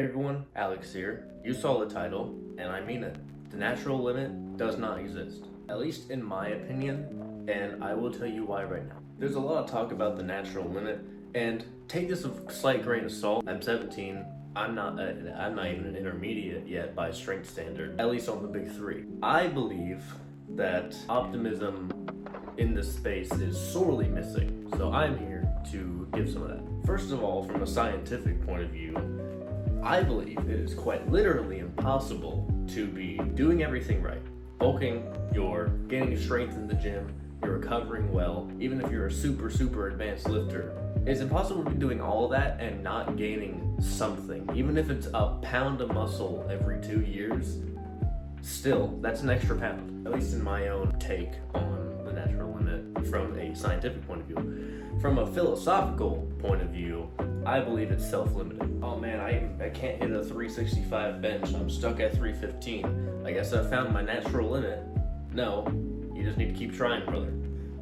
Hey everyone, Alex here. You saw the title, and I mean it. The natural limit does not exist, at least in my opinion, and I will tell you why right now. There's a lot of talk about the natural limit, and take this with a slight grain of salt. I'm 17. I'm not even an intermediate yet by strength standard, at least on the big three. I believe that optimism in this space is sorely missing, so I'm here to give some of that. First of all, from a scientific point of view, I believe it is quite literally impossible to be doing everything right. Bulking, you're gaining strength in the gym, you're recovering well, even if you're a super advanced lifter. It's impossible to be doing all of that and not gaining something. Even if it's a pound of muscle every 2 years, still, that's an extra pound. At least in my own take on the natural limit from a scientific point of view. From a philosophical point of view, I believe it's self-limiting. Oh man, I can't hit a 365 bench. I'm stuck at 315. I guess I found my natural limit. No, you just need to keep trying, brother.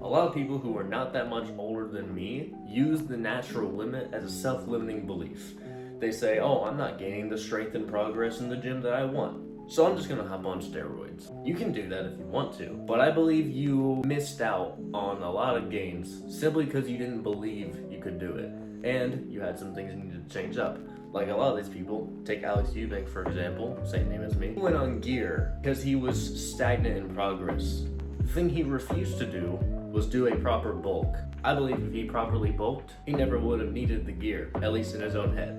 A lot of people who are not that much older than me use the natural limit as a self-limiting belief. They say, oh, I'm not gaining the strength and progress in the gym that I want, so I'm just gonna hop on steroids. You can do that if you want to, but I believe you missed out on a lot of gains simply because you didn't believe you could do it. And you had some things you needed to change up. Like a lot of these people, take Alex Eubank for example, same name as me. He went on gear because he was stagnant in progress. The thing he refused to do was do a proper bulk. I believe if he properly bulked, he never would have needed the gear, at least in his own head,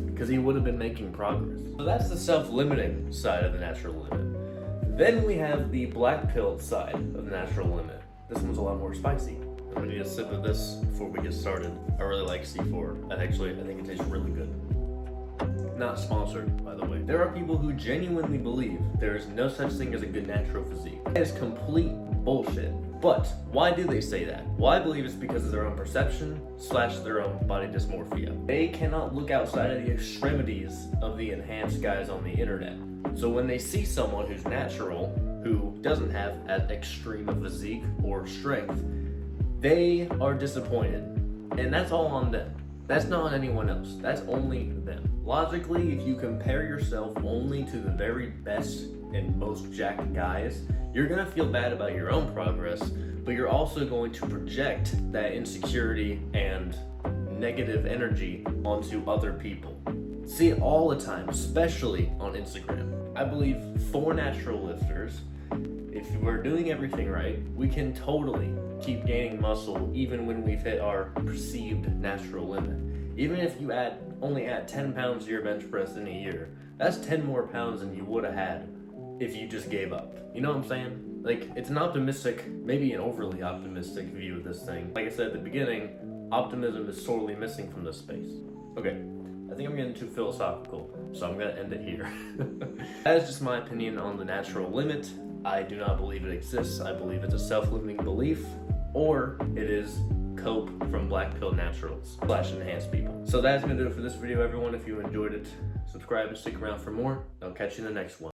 because he would have been making progress. So that's the self-limiting side of the natural line. Then we have the black pill side of the natural limit. This one's a lot more spicy. I'm gonna need a sip of this before we get started. I really like C4. I think it tastes really good. Not sponsored, by the way. There are people who genuinely believe there is no such thing as a good natural physique. That is complete bullshit. But why do they say that? Well, I believe it's because of their own perception / their own body dysmorphia. They cannot look outside of the extremities of the enhanced guys on the internet. So when they see someone who's natural, who doesn't have as extreme a physique or strength, they are disappointed. And that's all on them. That's not on anyone else. That's only them. Logically, if you compare yourself only to the very best and most jacked guys, you're gonna feel bad about your own progress, but you're also going to project that insecurity and negative energy onto other people. See it all the time, especially on Instagram. I believe for natural lifters, if we're doing everything right, we can totally keep gaining muscle even when we've hit our perceived natural limit. Even if you only add 10 pounds to your bench press in a year, that's 10 more pounds than you would have had if you just gave up. You know what I'm saying? Like, it's an optimistic, maybe an overly optimistic view of this thing. Like I said at the beginning, optimism is sorely missing from this space. Okay, I think I'm getting too philosophical, so I'm gonna end it here. That is just my opinion on the natural limit. I do not believe it exists. I believe it's a self-limiting belief, or it is cope from black pill naturals / enhanced people. So that's gonna do it for this video, everyone. If you enjoyed it, subscribe and stick around for more. I'll catch you in the next one.